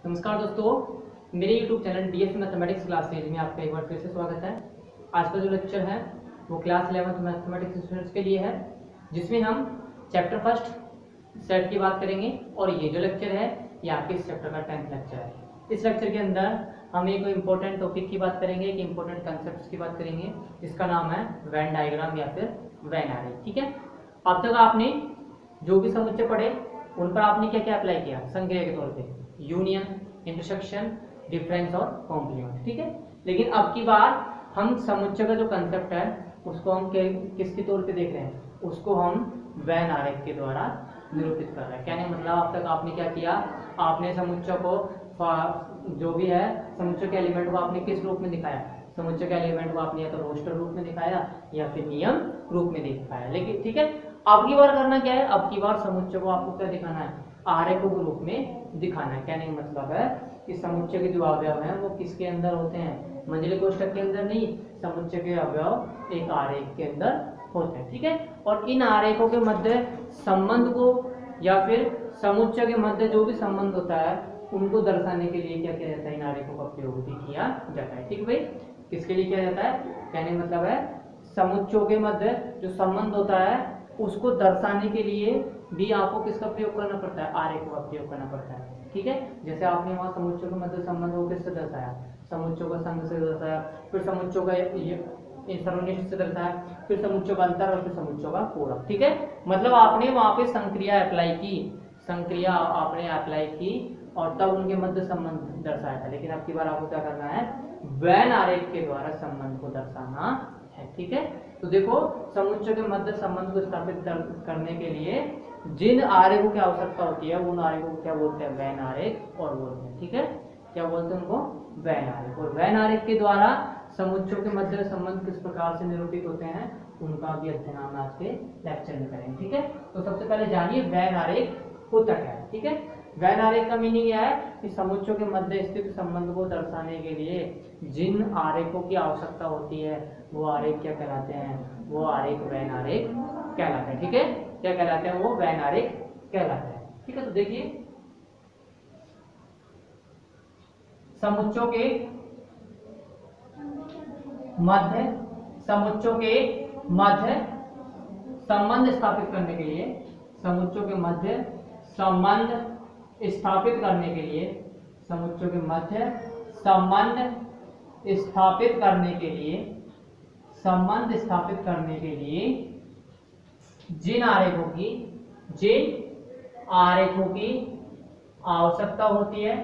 नमस्कार दोस्तों, मेरे YouTube channel DSC mathematics classes में आपका एक बार फिर से स्वागत है। आज का जो लेक्चर है वो क्लास 11th मैथमेटिक्स स्टूडेंट्स के लिए है, जिसमें हम चैप्टर फर्स्ट सेट की बात करेंगे। और ये जो लेक्चर है ये आपके इस चैप्टर का 10th लेक्चर है। इस लेक्चर के अंदर हम एक इम्पोर्टेंट टॉपिक की बात करेंगे, एक इम्पोर्टेंट कंसेप्ट की बात करेंगे, जिसका नाम है वेन डायग्राम या फिर वेन आरेख। ठीक है, अब तक आपने जो भी समुच्चय पढ़े उन पर आपने क्या क्या अप्लाई किया संग्रह के तौर पे, यूनियन, इंटरसेक्शन, डिफरेंस और कॉम्प्लीमेंट। ठीक है, लेकिन अब की बार हम समुच्चय का जो कंसेप्ट है उसको हम किसके तौर पे देख रहे हैं, उसको हम वेन आरेख के द्वारा निरूपित कर रहे हैं। कहने मतलब अब तक आपने क्या किया, आपने समुच्चय को जो भी है समुच्चय के एलिमेंट को आपने किस रूप में दिखाया, समुच्चय के एलिमेंट को आपने या तो रोस्टर रूप में दिखाया या फिर नियम रूप में दिखाया। लेकिन ठीक है, अब की बार करना क्या है, अब की बार समुच्चय को आपको क्या दिखाना है, आरेखों के रूप में दिखाना है। कहने का मतलब है कि समुच्चय के जो अवयव हैं वो किसके अंदर होते हैं, मंझले कोष्ठक के अंदर नहीं, समुच्चय के अवयव एक आरेख के अंदर होते हैं। ठीक है, और इन आरेखों के मध्य संबंध को या फिर समुच्चय के मध्य जो भी संबंध होता है उनको दर्शाने के लिए क्या किया जाता है, इन आरेखों का प्रयोग भी किया जाता है। ठीक भाई, किसके लिए किया जाता है, कहने का मतलब है समुच्चयों के मध्य जो संबंध होता है उसको दर्शाने के लिए भी आपको किसका प्रयोग करना पड़ता है, आरेखों का प्रयोग करना पड़ता है। ठीक है, जैसे आपने वहां समुच्चयों के मध्य संबंध को किससे दर्शाया, समुच्चयों का संघ से दर्शाया, फिर समुच्चयों का सर्वनिष्ठ से दर्शाया, फिर समुच्चयों का अंतर और फिर समुच्चयों का पूरक। ठीक है, मतलब आपने वहां पे संक्रिया अप्लाई की, संक्रिया आपने अप्लाई की और तब उनके मध्य संबंध दर्शाया था। लेकिन अब की बार आपको क्या करना है, वेन आरेख के द्वारा संबंध को दर्शाना है। ठीक है, तो देखो समुच्चय के मध्य संबंध को स्थापित करने के लिए जिन आरेखों की आवश्यकता होती है उन आरेखों को क्या बोलते हैं, वेन आरेख और बोलते हैं। ठीक है, क्या बोलते हैं उनको, वेन आरेख। और वेन आरेख के द्वारा समुच्चयों के मध्य संबंध किस प्रकार से निरूपित होते हैं उनका भी अध्ययन हम आज के लेक्चर में करेंगे। ठीक है, तो सबसे पहले जानिए वेन आरेख होता क्या है। ठीक है, वेन आरेख का मीनिंग यह है कि समुच्चयों के मध्य स्थित संबंध को दर्शाने के लिए जिन आरेखों की आवश्यकता होती है वो आरेख क्या कहलाते हैं, वो आरेख वेन आरेख कहलाते हैं। ठीक है, क्या कहलाते हैं, वो वेन आरेख कहलाते हैं। ठीक है, तो देखिए समुच्चयों के मध्य संबंध स्थापित करने के लिए, समुच्चयों के मध्य संबंध स्थापित करने के लिए, समुच्चयों के मध्य संबंध स्थापित करने के लिए, संबंध स्थापित करने के लिए जिन आरेखों की आवश्यकता होती है,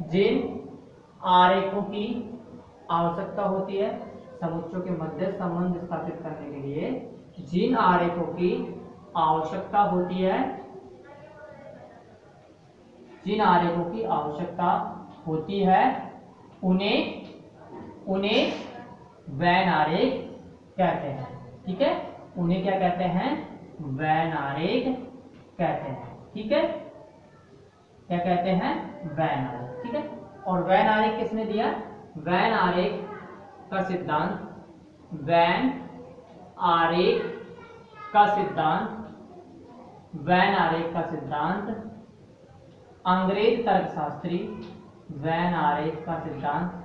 जिन आरेखों की आवश्यकता होती है, समुच्चयों के मध्य संबंध स्थापित करने के लिए जिन आरेखों की आवश्यकता होती है, जिन आरेखों की आवश्यकता होती है उन्हें वेन आरेख कहते हैं। ठीक है, उन्हें क्या कहते हैं, वेन आरेख कहते हैं। ठीक है, क्या कहते हैं, वेन आरेख। ठीक है, और वेन आरेख किसने दिया, वेन आरेख का सिद्धांत, वेन आरेख का सिद्धांत, वेन आरेख का सिद्धांत अंग्रेज तर्कशास्त्री, वेन आरेख का सिद्धांत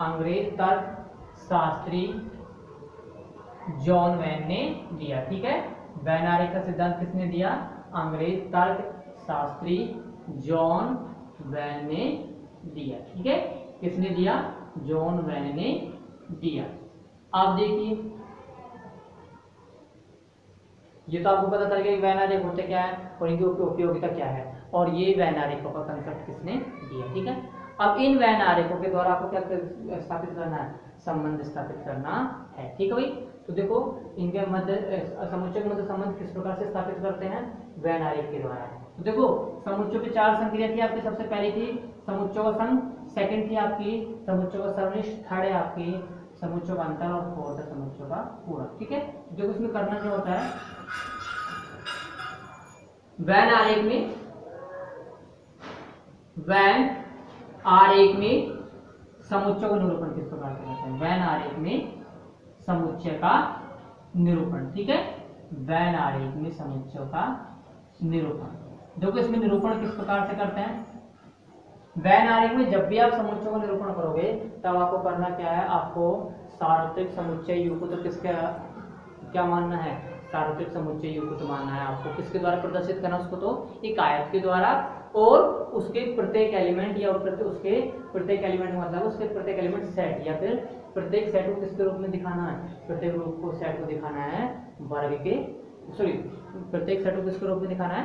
अंग्रेज तर्कशास्त्री जॉन वेन ने दिया। ठीक है, वेन आरेख का सिद्धांत किसने दिया, अंग्रेज तर्कशास्त्री जॉन वेन ने दिया। ठीक है, किसने दिया, जॉन वेन ने दिया। आप देखिए ये तो आपको पता चल गया कि वेन आरेख होते क्या है और इनकी उपयोगिता क्या है, और ये वेन आरेखों का कंसेप्ट किसने दिया। ठीक है, अब इन वेन आरेखों के द्वारा आपको क्या स्थापित करना है, संबंध स्थापित करना है। ठीक है भाई, तो देखो इनके मध्य समुच्चय के मध्य संबंध किस प्रकार से स्थापित करते हैं, वेन आरेख के द्वारा। तो देखो समुच्चयों की 4 संक्रिया थी आपकी, सबसे पहली थी समुच्चयों का संघ, सेकंड थी आपकी समुच्चयों का सर्वनिष्ठ, थर्ड है आपकी समुच्चयों का अंतर और फोर्थ है समुच्चयों का पूरक। ठीक है, देखो इसमें करना क्या होता है, वेन आरेख में समुच्चय का निरूपण किस प्रकार से करते हैं, वेन आरेख में समुच्चय का निरूपण। ठीक है, वेन आरेख में समुच्चय का निरूपण, देखो इसमें निरूपण किस प्रकार से करते हैं, वैन आरेख में जब भी आप समुच्चयों का निरूपण करोगे तब आपको करना क्या है, आपको सार्वत्रिक समुच्चय यू को तो किसका क्या मानना है, सार्वत्रिक समुच्चय यू को तो मानना है आपको। किसके द्वारा प्रदर्शित करना उसको, तो एक आयत के द्वारा, और उसके प्रत्येक एलिमेंट या उसके प्रत्येक एलिमेंट मतलब उसके प्रत्येक एलिमेंट सेट या फिर प्रत्येक सेट को किसके रूप में दिखाना है, प्रत्येक रूप को सेट को दिखाना है वर्ग के, सॉरी प्रत्येक सेट को किसके रूप में दिखाना है,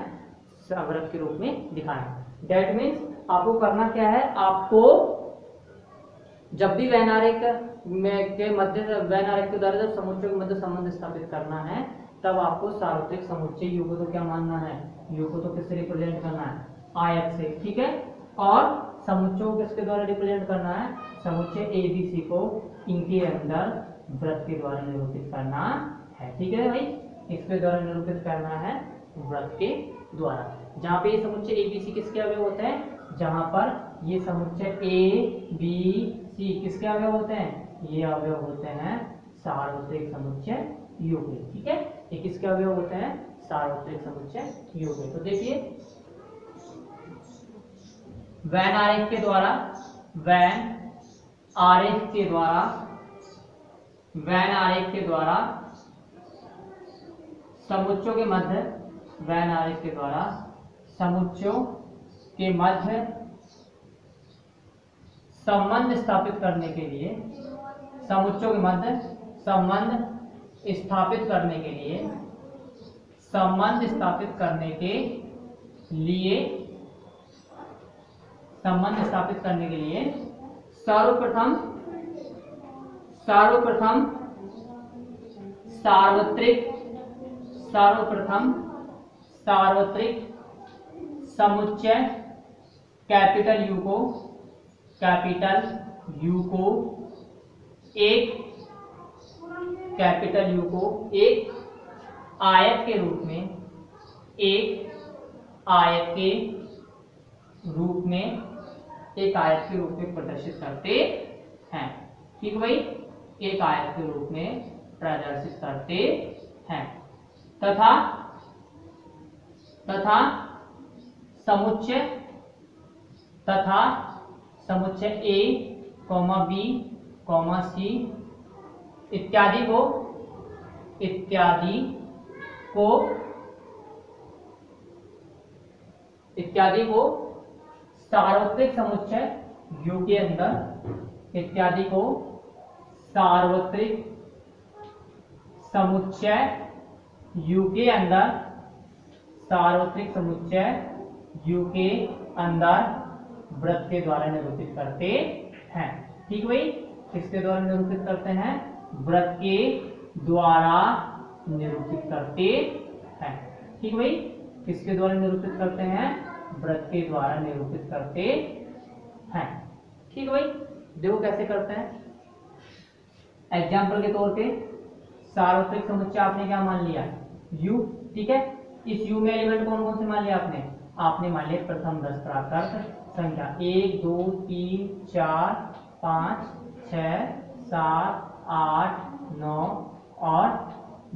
वर्ग के रूप में दिखाना है। दैट मीन्स आपको करना क्या है, आपको जब भी वैन आरेख के मध्य वैन आरेख के द्वारा जब समुच्चयों के मध्य संबंध स्थापित करना है तब आपको सार्वत्रिक समुच्चय यू को तो क्या मानना है, यू को तो किससे रिप्रेजेंट करना है, आयत से, ठीक है। और समुच्चयों को किसके द्वारा रिप्रेजेंट करना है, समुच्चय ए बी सी को इनके अंदर वृत्त के द्वारा निरूपित करना है, ठीक है भाई, इसके द्वारा निरूपित करना है वृत्त के द्वारा। जहाँ पे ये समुच्चय ए बी सी किसके अवयव होते हैं, जहाँ पर ये समुच्चय ए बी सी किसके अवयव होते हैं, ये अवयव होते हैं सार्वत्रिक समुच्चय यू के, ठीक है। ये किसके अवयव होते हैं, सार्वत्रिक समुच्चय यू के। तो देखिए वैन आरेख के द्वारा, वैन आरेख के द्वारा, वैन आरेख के द्वारा समुच्चयों के मध्य, वैन आरेख के द्वारा समुच्चयों के मध्य संबंध स्थापित करने के लिए, समुच्चयों के मध्य संबंध स्थापित करने के लिए, संबंध स्थापित करने के लिए, संबंध स्थापित करने के लिए सर्वप्रथम सर्वप्रथम सार्वत्रिक सर्वप्रथम सार्वत्रिक समुच्चय कैपिटल यू को, कैपिटल यू को एक, कैपिटल यू को एक आयत के रूप में, एक आयत के रूप में, एक आयत के रूप में प्रदर्शित करते हैं, ठीक भाई, एक आयत के रूप में प्रदर्शित करते हैं। तथा तथा समुच्चय, तथा समुच्चय ए कॉमा बी कॉमा सी इत्यादि को, इत्यादि को, इत्यादि को सार्वत्रिक समुच्चय यू के अंदर, इत्यादि को सार्वत्रिक समुच्चय यू के अंदर, सार्वत्रिक समुच्चय यू के अंदर वृत्त के द्वारा निरूपित करते हैं, ठीक भाई, किसके द्वारा निरूपित करते हैं, वृत्त के द्वारा निरूपित करते हैं, ठीक भाई, किसके द्वारा निरूपित करते हैं, वृत्त के द्वारा निरूपित करते हैं, ठीक भाई। देखो कैसे करते हैं, एग्जाम्पल के तौर पे सार्वत्रिक समुच्चय आपने क्या मान लिया, u, ठीक है। इस u में एलिमेंट कौन कौन से मान लिया आपने, आपने मान लिया प्रथम 10 प्राकृत संख्या 1 2 3 4 5 6 7 8 9 और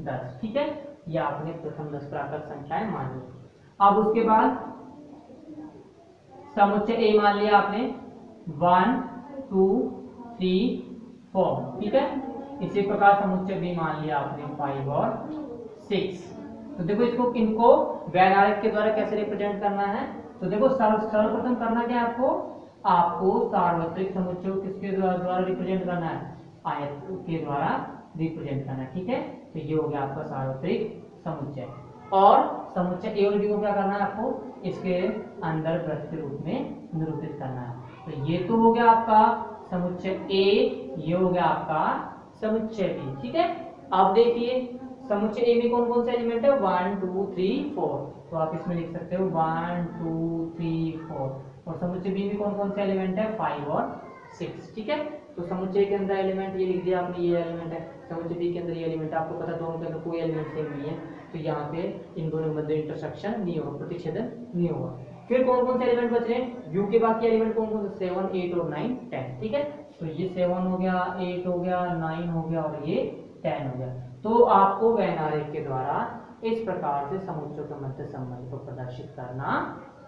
10, ठीक है, ये आपने प्रथम 10 प्राकृत संख्याएं मान ली। अब उसके बाद समुच्चय ए मान लिया आपने 1 2 3 4, ठीक है। इसी प्रकार समुच्चय बी मान लिया आपने 5 और 6। तो देखो इसको, इनको वैन आरेख के द्वारा कैसे रिप्रेजेंट करना है, तो देखो सर्वप्रथम करना क्या है आपको, आपको सार्वत्रिक समुच्चय को किसके द्वारा रिप्रेजेंट करना है, आयत के द्वारा रिप्रेजेंट करना है, ठीक है। तो ये हो गया आपका सार्वत्रिक समुच्चय। और समुच्चय ए और बी को क्या करना है आपको, इसके अंदर वृत्त के रूप में निरूपित करना है। तो ये तो हो गया आपका समुच्चय ए, ये हो गया आपका समुच्चय बी, ठीक है। अब देखिए समुच्चय ए में कौन कौन से एलिमेंट है, 1 2 3 4, तो आप इसमें लिख सकते हो 1 2 3 4। और समुच्चय बी में कौन कौन से एलिमेंट है, 5 और 6, ठीक है। तो समुच्चय के अंदर एलिमेंट ये लिख दिया आपने, ये एलिमेंट है, समुच्चय बी के अंदर ये एलिमेंट, आपको पता दोनों के अंदर कोई एलिमेंट सेम नहीं है, तो यहाँ पे इन दोनों के मध्य इंटरसेक्शन नहीं होगा, प्रतिच्छेदन नहीं होगा। फिर कौन कौन से एलिमेंट बच रहे हैं, यू के बाकी एलिमेंट कौन कौन से, 7 8 और 9 10, ठीक है। तो ये 7 हो गया, 8 हो गया, 9 हो गया और ये 10 हो गया। तो आपको वैन आरेख के द्वारा इस प्रकार से समुच्चयों के मध्य संबंध को प्रदर्शित करना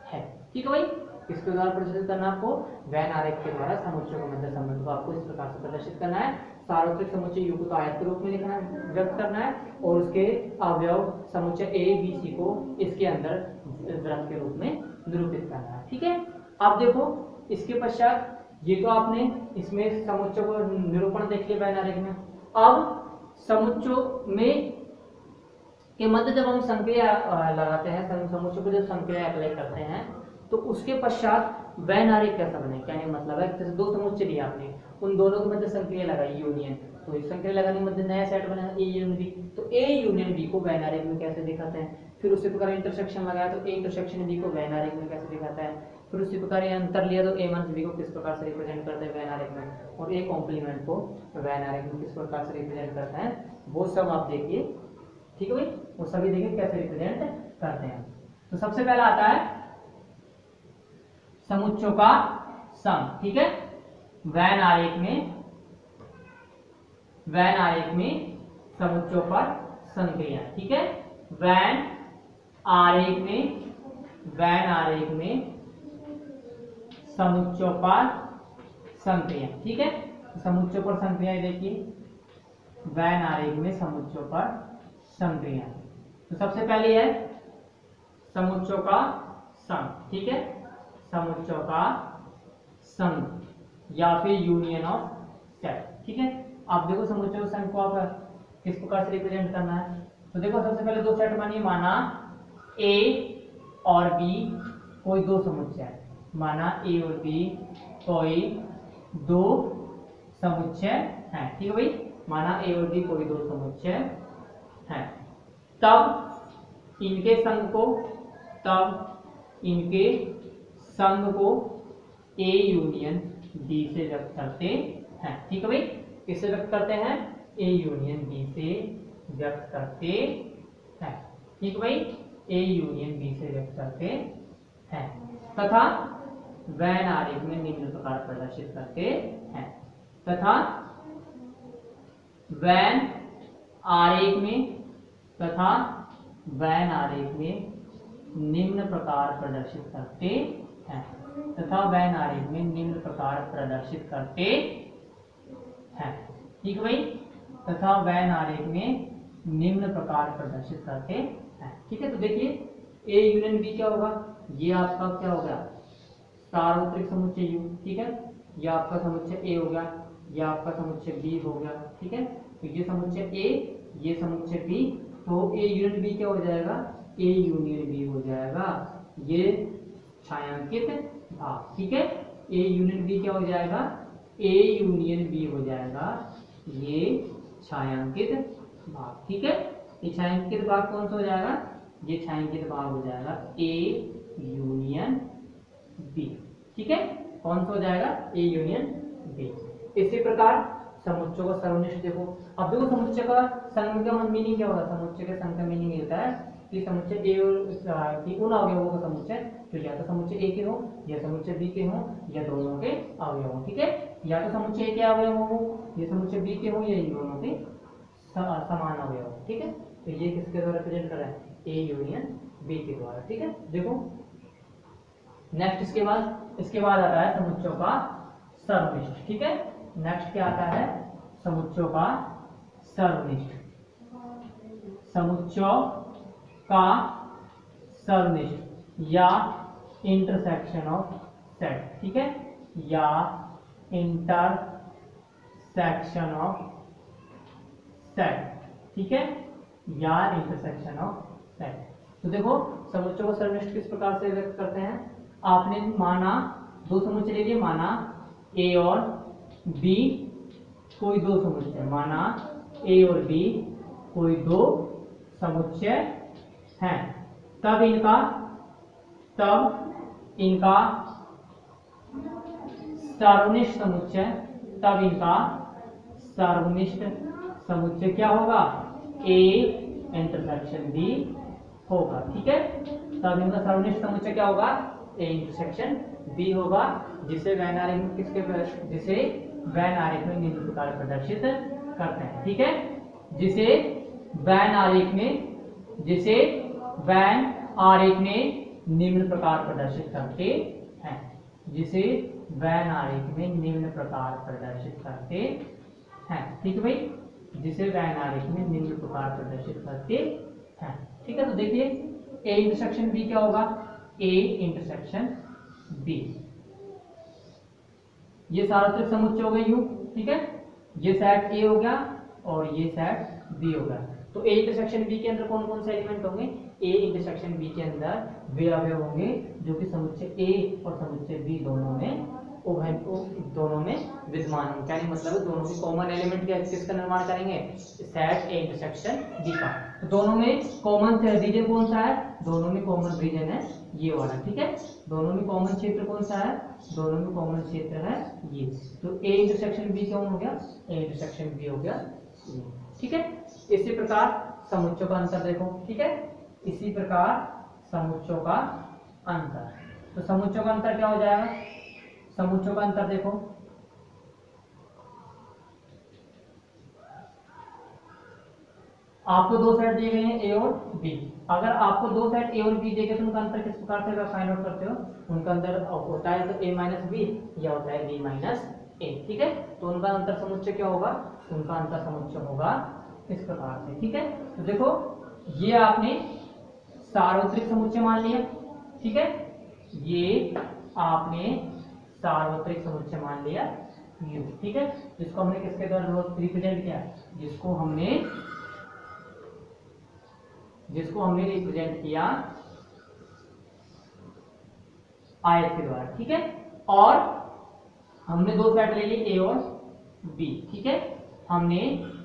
है, ठीक है भाई। किसके द्वारा प्रदर्शित करना है आपको? वैन आरेख के द्वारा समुच्चय के मध्य संबंध को आपको इस प्रकार से प्रदर्शित करना है। सार्वत्रिक समुच्चय U को तो आयत के रूप में लिखना है, व्यक्त करना है, और उसके अवयव समुच्चय A B C को इसके अंदर वृत्त के रूप में निरूपित करना है। ठीक है, अब देखो इसके पश्चात ये तो आपने इसमें समुच्चय को निरूपण देख लिया वैन आरेख में। अब समुच्चयों में के मध्य जब हम संक्रिया लगाते हैं, समुच्चय को जब संक्रिया अप्लाई करते हैं, तो उसके पश्चात वैन आरेख कैसा बने? क्या मतलब है, जैसे दो समुच्चय लिए आपने, उन दोनों के मध्य संक्रिया लगाई यूनियन, तो इस संक्रिया लगाने के मध्य नया सेट बनेगा A यूनियन B। तो A यूनियन B को वैन आरेख में कैसे दिखाते हैं? फिर उसी प्रकार इंटरसेक्शन लगाया तो A इंटरसेक्शन B को वैन आरेख में कैसे दिखाता है? फिर उसी प्रकार ये अंतर लिया तो A माइनस B को किस प्रकार से रिप्रेजेंट करते हैं वैन आरेख में, और A कॉम्प्लीमेंट को वैन आरेख में किस प्रकार से रिप्रेजेंट करते हैं, वो सब आप देखिए। ठीक है भाई, वो सभी देखिए कैसे रिप्रेजेंट करते हैं। तो सबसे पहला आता है समुच्चयों का सम। ठीक है, वैन आरेख में समुच्चयों पर संक्रिया। ठीक है, वैन आरेख में समुच्चयों पर संक्रिया। ठीक है, समुच्चयों पर संक्रिया देखिए, वैन आरेख में समुच्चयों पर संक्रिया। तो सबसे पहले है समुच्चयों का सम। ठीक है, समुच्चयों का सम या फिर यूनियन ऑफ सेट। ठीक है, आप देखो समुच्चयों के सम को आप किस प्रकार से रिप्रेजेंट करना है। तो देखो सबसे पहले दो सेट मानिए, माना A और B कोई दो समुच्चय है, माना A और B कोई दो समुच्चय है। ठीक है भाई, माना A और B कोई दो समुच्चय है, तब इनके संघ को A यूनियन B से व्यक्त करते हैं। ठीक है भाई, किससे व्यक्त करते हैं? A यूनियन B से व्यक्त करते हैं। ठीक है भाई, A यूनियन B से व्यक्त करते हैं तथा वैन आरेख में निम्न प्रकार प्रदर्शित करते हैं। तथा वैन आरेख में निम्न प्रकार प्रदर्शित करते हैं। तथा वैन आरेख में निम्न प्रकार प्रदर्शित करते हैं। ठीक है भाई, तथा वैन आरेख में निम्न प्रकार प्रदर्शित करते हैं। ठीक है, तो देखिए A यूनियन B क्या होगा? ये आपका क्या हो गया? सार्वत्रिक समुच्चय U। ठीक है, ये आपका समुच्चय A हो गया, ये आपका समुच्चय B हो गया। ठीक है, तो ये समुच्चय A, ये समुच्चय B, तो A यूनियन B क्या हो जाएगा? A यूनियन B हो जाएगा, ये छायांकित भाग। ठीक है, A यूनियन B क्या हो जाएगा? A यूनियन B हो जाएगा, ये छायांकित भाग। ठीक है, ये छायांकित भाग कौन सा हो जाएगा? ये छायांकित भाग हो जाएगा A यूनियन B। ठीक है, कौन सा हो जाएगा? A union B। इसी प्रकार समुच्चयों का सर्वनिष्ठ देखो। अब देखो समुच्चय का संघ का मीनिंग क्या होगा? समुच्चय के संघ का मीनिंग ये होता है कि समुच्चय A और कि उन अवयवों का समुच्चय जो या तो समुच्चय A के हो, या समुच्चय B के हो, या दोनों के अवयव हो। ठीक है, या तो समुच्चय A के अवयव हो, या समुच्चय B के हो, या इन दोनों के समान अवयव। ठीक है, तो ये किसके द्वारा रिप्रेजेंट कर रहा है? A यूनियन B के द्वारा। ठीक है, देखो नेक्स्ट इसके बाद आता है समुच्चयों का सर्वनिष्ठ। ठीक है, नेक्स्ट क्या आता है? समुच्चयों का सर्वनिष्ठ। समुच्चयों का सर्वनिष्ठ या इंटरसेक्शन ऑफ सेट। ठीक है, या इंटरसेक्शन ऑफ सेट। ठीक है, या इंटरसेक्शन ऑफ सेट। तो देखो समुच्चयों को सर्वनिष्ठ किस प्रकार से व्यक्त करते हैं? आपने माना दो समुच्चय ले लिए, माना A और B कोई दो समुच्चय, माना A और B कोई दो समुच्चय हैं, तब इनका सर्वनिष्ठ समुच्चय क्या होगा? A इंटरसेक्शन B होगा। ठीक है, तब इनका सर्वनिष्ठ समुच्चय क्या होगा? A इंटरसेक्शन B होगा, जिसे वैन आरेख में निम्न प्रकार प्रदर्शित करते हैं। ठीक है, जिसे वैन आरेख में निम्न प्रकार प्रदर्शित करते हैं। जिसे वैन आरेख में निम्न प्रकार प्रदर्शित करते हैं। ठीक है भाई, जिसे वैन आरेख में निम्न प्रकार प्रदर्शित करते हैं। ठीक है, तो देखिए ए इंटरसेक्शन बी क्या होगा, ए इंटरसेक्शन बी, ये सार्वत्रिक समुच्चय हो गए यू। ठीक है, ये सेट ए हो गया और ये सेट बी हो गया। तो ए इंटरसेक्शन बी के अंदर कौन कौन से एलिमेंट होंगे, ए इंटरसेक्शन बी के अंदर वे अवयव होंगे जो कि समुच्चय ए और समुच्चय बी दोनों में विद्यमान होंगे। क्या मतलब दोनों के कॉमन एलिमेंट किसका निर्माण करेंगे, सेट ए इंटरसेक्शन बी का। तो दोनों में कॉमन रीजन कौन सा है, दोनों में कॉमन रीजन है ये वाला। ठीक है, दोनों में कॉमन क्षेत्र कौन सा है, दोनों में कॉमन क्षेत्र है ये। तो ए इंटरसेक्शन बी कौन हो गया, ए इंटरसेक्शन बी हो गया। ठीक है, इसी प्रकार समुच्चयों का अंतर देखो। ठीक है, इसी प्रकार समुच्चयों का अंतर, तो समुच्चयों का अंतर क्या हो जाएगा, समुच्चयों का अंतर देखो, आपको दो सेट दिए गए हैं ए और बी। अगर आपको दो सेट ए और बी दिए गए तो उनका अंतर किस प्रकार से फाइंड आउट करते हो, उनका अंतर होता है तो ए माइनस बी या होता है बी माइनस ए। ठीक है, तो उनका अंतर समुच्चय क्या होगा, उनका अंतर समुच्चय होगा इस प्रकार से। ठीक है, तो देखो ये आपने सार्वत्रिक समुच्चय मान लिया। ठीक है, ये आपने सार्वत्रिक समुच्चय मान लिया यू। ठीक है, जिसको हमने किसके द्वारा रिप्रेजेंट किया, जिसको हमने रिप्रेजेंट किया आयत के द्वारा। ठीक है, और हमने दो सेट ले लिए ए और बी। ठीक है, हमने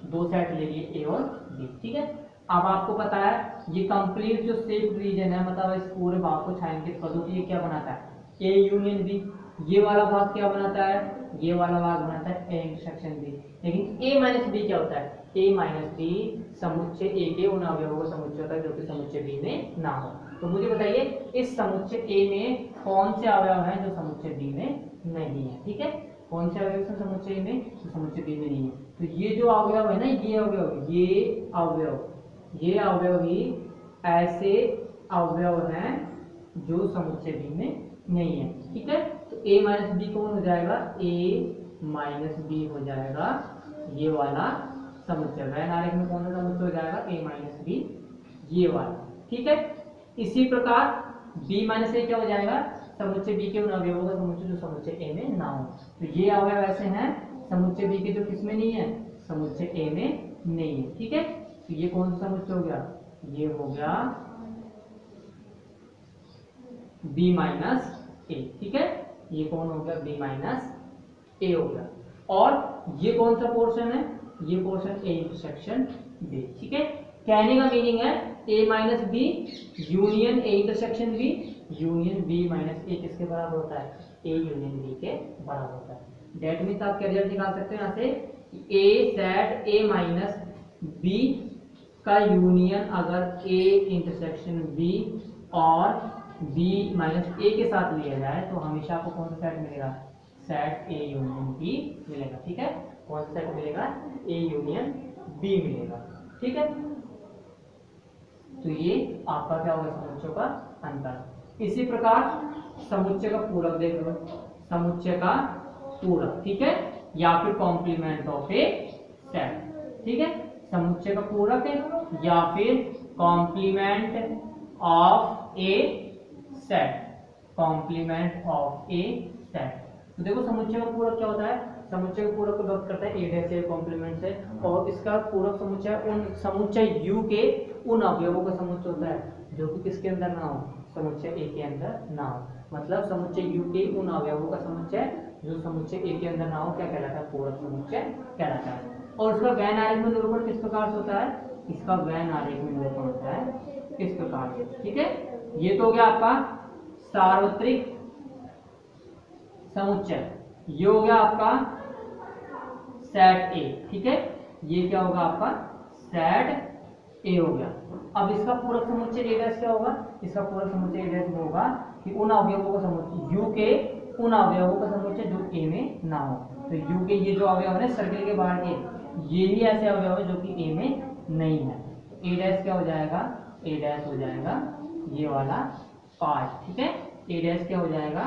दो सेट ले लिए ए और बी। ठीक है, अब आपको पता है ये कंप्लीट जो शेप रीजन है, मतलब इस पूरे भाग को छायांकित कर दो तो ये क्या बनाता है, ए यूनियन बी। ये वाला भाग क्या बनाता है, ये वाला भाग बनाता है ए इंटरसेक्शन बी। लेकिन ए माइनस बी क्या होता है, ए माइनस बी समुच्चय ए के उन अवयवों का समुच्चय होता है जो कि समुच्चय बी में ना हो। तो मुझे बताइए इस समुच्चय ए में कौन से अवयव हैं जो समुच्चय बी में नहीं है। ठीक है, कौन से अवयव हैं समुच्चय ए में, तो समुच्चय बी में नहीं है। तो ये जो अवयव है ना, ये अवयव ही ऐसे अवयव हैं जो समुच्चय बी में नहीं है। ठीक है, तो ए माइनस बी कौन हो जाएगा, ए माइनस बी हो जाएगा ये वाला समुच्चय। वैन आरेख में कौन सा समुच्चय हो जाएगा, ए माइनस बी ये वाला। ठीक है, इसी प्रकार बी माइनस ए क्या हो जाएगा, समुच्चय बी के उन अवयवों का समुच्चय जो समुच्चय ए में ना हो। तो ये अवयव ऐसे हैं समुच्चय बी के जो किसमें नहीं है, समुच्चय ए में नहीं है। ठीक है, तो ये कौन सा समुच्चय हो गया, ये हो गया बी माइनस ए। ठीक है, ये कौन हो गया, बी माइनस ए हो गया। और ये कौन सा पोर्शन है, ये पोर्शन ए इंटरसेक्शन बी। ठीक है, कहने का मीनिंग है A minus B union A intersection B, union B minus A किसके बराबर होता है, ए यूनियन बी के बराबर होता है। डेट मीन्स आप क्या रिजल्ट निकाल सकते हैं यहाँ से, ए सेट ए माइनस बी का यूनियन अगर ए इंटरसेक्शन बी और बी माइनस ए के साथ लिया जाए तो हमेशा आपको कौन सा सेट मिलेगा, सेट ए यूनियन बी मिलेगा। ठीक है, कौन सा सेट मिलेगा, ए यूनियन बी मिलेगा। ठीक है, तो ये आपका क्या होगा, समुच्चय का अंतर। इसी प्रकार समुच्चय का पूरक देख लो, समुच्चय का पूरक। ठीक है, या फिर कॉम्प्लीमेंट ऑफ ए सेट। ठीक है, समुच्चय का पूरक है या फिर complement of a set, complement of a set. तो देखो समुच्चय का पूरक क्या होता है, समुच्चय का पूरक को व्यक्त करता है ए से कॉम्प्लीमेंट से, और इसका पूरक समुच्चय उन समुच्चय यू के उन अवयवों का समुच्चय होता है जो कि किसके अंदर ना हो, समुच्चय ए के अंदर ना हो। मतलब समुच्चय यू के उन अवयवों का समुच्चय जो समुच्चय ए के अंदर ना हो क्या कहलाता है, पूरक समुच्चय कहलाता है। और उसका वैन आरेख में निरूपण किस प्रकार से होता है, इसका वैन आरेख में निरूपण होता है इस प्रकार से। ठीक है, ये तो हो गया आपका सार्वत्रिक समुच्चय, ये हो गया आपका सेट ए। ठीक है, ये क्या होगा आपका सेट ए हो गया। अब इसका पूरक समुच्चय ए डैश क्या होगा, इसका पूरक समुच्चय ए डैश होगा कि उन अवयवों का समुच्चय यू के उन अवयवों का समुच्चय जो ए में ना हो। तो यू के ये जो अवयव है सर्कल के बाहर के, ये ही ऐसे अवयव है जो कि ए में नहीं है। ए डैश क्या हो जाएगा, ए डैश हो जाएगा ये वाला पार्ट। ठीक है, ए डैश क्या हो जाएगा,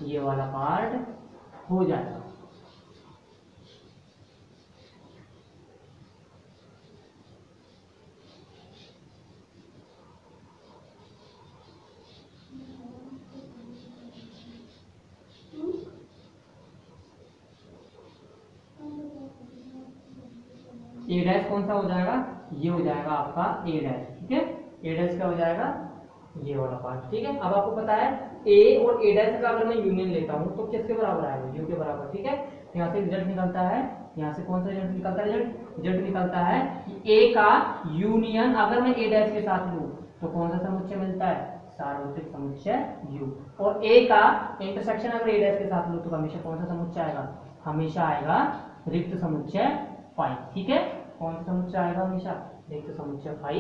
ये वाला पार्ट हो जाएगा। ए डैश कौन सा हो जाएगा, ये हो जाएगा आपका ए डैश, ठीक है। ए डैश क्या हो जाएगा, ये वाला पार्ट, ठीक है। अब आपको पता है ए और ए डैश का अगर मैं यूनियन लेता हूँ तो किसके बराबर आएगा, यू के बराबर, ठीक है। यहाँ से रिजल्ट निकलता है, यहाँ से कौन सा रिजल्ट निकलता है, रिजल्ट निकलता है कि ए का यूनियन अगर मैं ए डैश के साथ लूँ तो कौन सा समुच्चय मिलता है, सार्वत्रिक समुच्चय यू। और ए का इंटरसेक्शन अगर ए डैश के साथ लूँ तो हमेशा कौन सा समुच्चय आएगा, हमेशा आएगा रिक्त समुच्चय फाई, ठीक है। कौन सा समुच्चय आएगा, हमेशा रिक्त समुच्चय फाई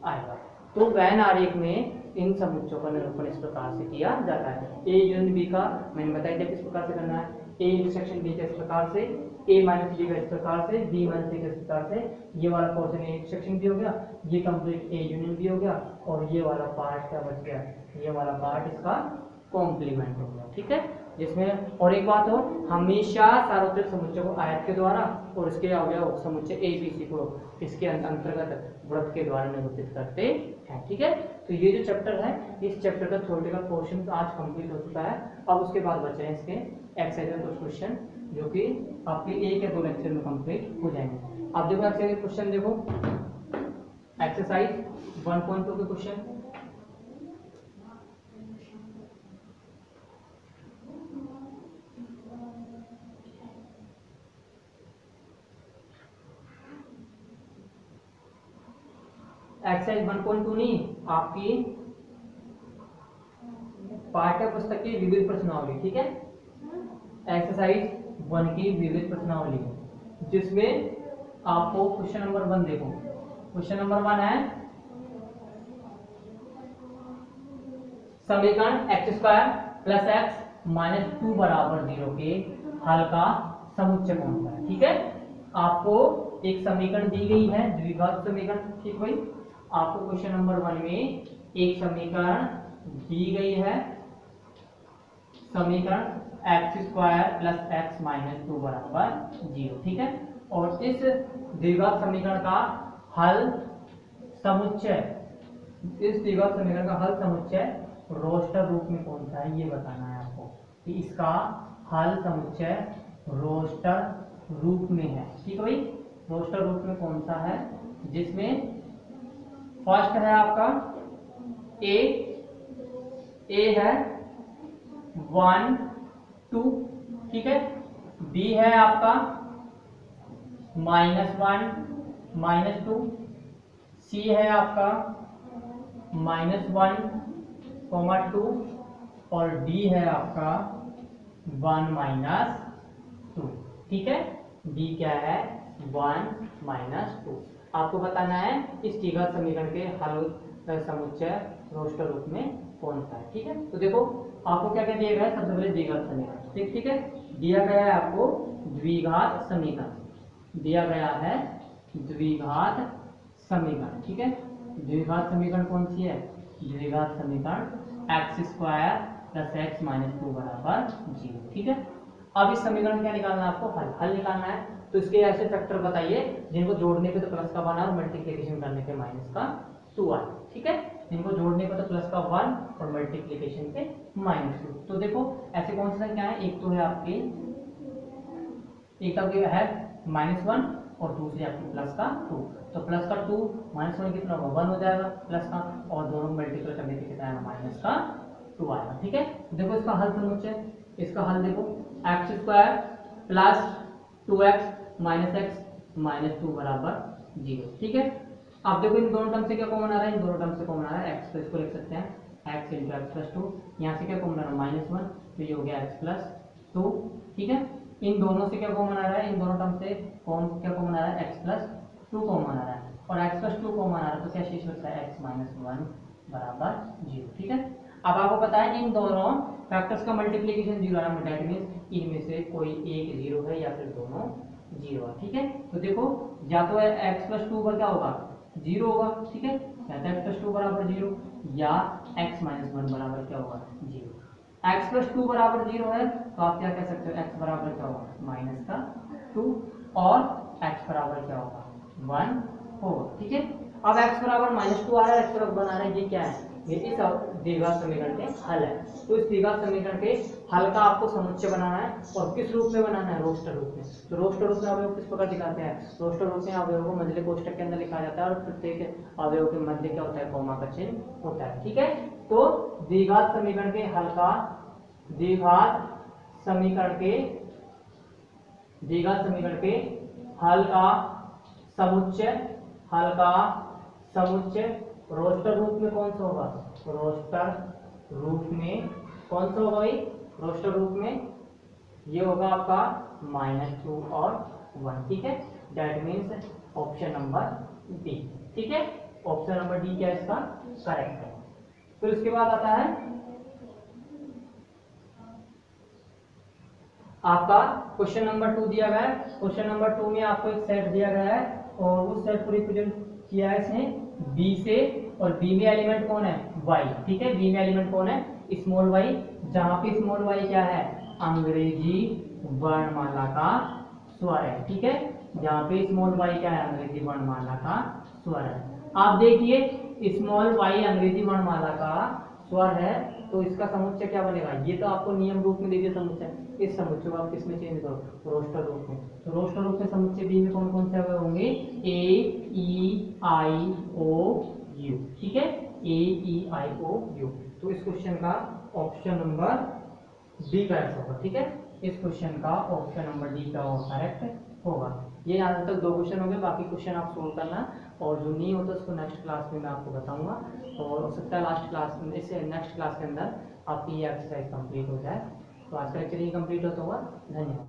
आएगा। तो वैन आरेख में इन समुच्चयों का निरूपण इस प्रकार से किया जाता है। ए यूनियन बी का मैंने बताया था किस प्रकार से करना है, ए इंटरसेक्शन बी का इस प्रकार से, ए माइनस बी का इस प्रकार से, बी माइनस सी का इस प्रकार से। ये वाला पोर्शन ए इंटरसेक्शन भी हो गया, ये कंप्लीट ए यूनियन भी हो गया, और ये वाला पार्ट क्या बच गया, ये वाला पार्ट इसका कॉम्प्लीमेंट हो गया, ठीक है। जिसमें और एक बात हो, हमेशा सार्वत्रिक समुच्चय को आयत के द्वारा और इसके अवयव समुच्चय ए बी सी को इसके अंतर्गत वृत्त के द्वारा निरूपित करते हैं, ठीक है। तो ये जो चैप्टर है, इस चैप्टर का थ्योरेटिकल पोर्शन आज कंप्लीट हो चुका है। अब उसके बाद बचे हैं इसके एक्सरसाइज में कुछ क्वेश्चन जो कि आपके एक या दो लेक्चर में कंप्लीट हो जाएंगे। आप देखो एक्सरसाइज क्वेश्चन, देखो एक्सरसाइज 1.2 के क्वेश्चन। एक्सरसाइज 1.2 नहीं, आपकी पाठ्य पुस्तक की विविध प्रश्नावली, ठीक है। एक्सरसाइज 1 की विविध प्रश्नावली, जिसमें आपको क्वेश्चन नंबर 1 देखो। क्वेश्चन नंबर 1 है समीकरण x² + x - 2 = 0 के हल का समुच्चय कौन सा है, ठीक है। आपको एक समीकरण दी गई है, द्विघात समीकरण, ठीक भाई। आपको क्वेश्चन नंबर 1 में एक समीकरण दी गई है, समीकरण x² + x - 2 = 0, ठीक है। और इस द्विघात समीकरण का हल समुच्चय, इस द्विघात समीकरण का हल समुच्चय रोस्टर रूप में कौन सा है, ये बताना है आपको कि इसका हल समुच्चय रोस्टर रूप में है, ठीक है भाई। रोस्टर रूप में कौन सा है, जिसमें फर्स्ट है आपका ए है 1 2, ठीक है। बी है आपका -1 -2, सी है आपका -1, -2, और डी है आपका 1 - 2, ठीक है। डी क्या है, 1 - 2। आपको बताना है इस द्विघात समीकरण के हल समुच्चय रोस्टर रूप में कौन सा है, ठीक है। तो देखो आपको क्या क्या दिया गया है, सबसे पहले द्विघात समीकरण, ठीक है। दिया गया है आपको द्विघात समीकरण, दिया गया है द्विघात समीकरण, ठीक है। द्विघात समीकरण कौन सी है, द्विघात समीकरण x² + x - 2 = 0, ठीक है। अब इस समीकरण क्या निकालना है आपको, हल निकालना है। तो इसके ऐसे फैक्टर बताइए जिनको जोड़ने पे तो प्लस का 1 और मल्टीप्लिकेशन करने पे माइनस का 2 आए, ठीक है। इनको जोड़ने पे तो प्लस का 1 और मल्टीप्लिकेशन पे -2। तो देखो ऐसे कौन सी संख्या है, एक तो है आपकी, एक आपकी है -1 और दूसरी आपकी प्लस का 2। तो प्लस का 2 -1 कितना होगा, 1 हो जाएगा प्लस का, और दोनों मल्टीप्लाई करने पे कितना आएगा, माइनस का 2 आएगा, ठीक है। देखो इसका हल समुच्चय, इसका हल देखो x² + 2x - x - 2 = 0, ठीक है। अब देखो इन दोनों टर्म से क्या कॉमन आ रहा है, इन दोनों टर्म से कॉमन आ रहा है x, तो इसको लिख सकते हैं x × x + 2। यहाँ से क्या कॉमन आ रहा है, -1, तो ये हो गया x + 2, ठीक है। इन दोनों से क्या कॉमन आ रहा है, इन दोनों टर्म से क्या कॉमन आ रहा है, x + 2 कॉमन आ रहा है, और x + 2 कॉमन आ रहा है, तो क्या शेष बचता है, x - 1 = 0, ठीक है। अब आपको पता है इन दोनों फैक्टर्स का मल्टीप्लिकेशन 0 है, दैट मींस इनमें से कोई एक 0 है या फिर दोनों 0 है, ठीक है। तो देखो या तो x + 2 पर क्या होगा, 0 होगा, ठीक है, या तो x + 2 = 0 या x - 1 = क्या होगा, 0। x प्लस 2 बराबर 0 है तो आप क्या कह सकते हो, x बराबर क्या होगा माइनस का 2 और x बराबर क्या होगा 1 होगा। ठीक है, अब x बराबर माइनस 2 आ रहा है, x बराबर 1 आ रहा है, ये क्या है, ये इस द्विघात समीकरण के हल है। तो इस द्विघात समीकरण के हल का आपको समुच्चय बनाना है और किस रूप में बनाना है, रोस्टर रूप में। तो रोस्टर रूप में अवयव किस प्रकार दिखाते हैं, रोस्टर रूप में अवयव को मझले कोष्ठक के अंदर लिखा जाता है और प्रत्येक अवयव के मध्य क्या होता है, कॉमा का चिन्ह होता है। ठीक है, तो द्विघात समीकरण के हल का द्विघात समीकरण के हल का समुच्चय, हल का समुच्चय रोस्टर रूप में कौन सा होगा, रोस्टर रूप में कौन सा होगा भाई, रोस्टर रूप में ये होगा आपका -2 और 1। ठीक है, that means option number D. ठीक है, ऑप्शन नंबर डी क्या इसका करेक्ट है। फिर उसके बाद आता है आपका क्वेश्चन नंबर 2 दिया गया है। क्वेश्चन नंबर 2 में आपको एक सेट दिया गया है और उस सेट को रिप्रेजेंट किया है इसने बी से, और बी में एलिमेंट कौन है, वाई। ठीक है, बी में एलिमेंट कौन है, स्मॉल वाई, जहां पे स्मॉल वाई क्या है, अंग्रेजी वर्णमाला का स्वर है। ठीक है, जहां पे स्मॉल वाई क्या है, अंग्रेजी वर्णमाला का स्वर है। आप देखिए स्मॉल वाई अंग्रेजी वर्णमाला का स्वर है तो इसका समुच्चय क्या बनेगा, ये तो आपको नियम रूप में दे दिया समुच्चय, इस समुच्चय को आप किसमें चेंज करो, रोस्टर रूप में। तो रोस्टर रूप में समुच्चय बी में कौन कौन से अवयव होंगे, ए ई आई ओ यू। ठीक है, ए ई आई ओ यू। तो इस क्वेश्चन का ऑप्शन नंबर डी करेक्ट होगा। ठीक है, इस क्वेश्चन का ऑप्शन नंबर डी का करेक्ट होगा। ये यहाँ तक 2 क्वेश्चन हो गए, बाकी क्वेश्चन आप सोल्व करना, और जो नहीं होता उसको नेक्स्ट क्लास में मैं आपको बताऊंगा, और हो सकता है लास्ट क्लास में, इससे नेक्स्ट क्लास के अंदर आपकी ये एक्सरसाइज कंप्लीट हो जाए। तो आज का लेक्चर ये कंप्लीट होता हुआ, धन्यवाद।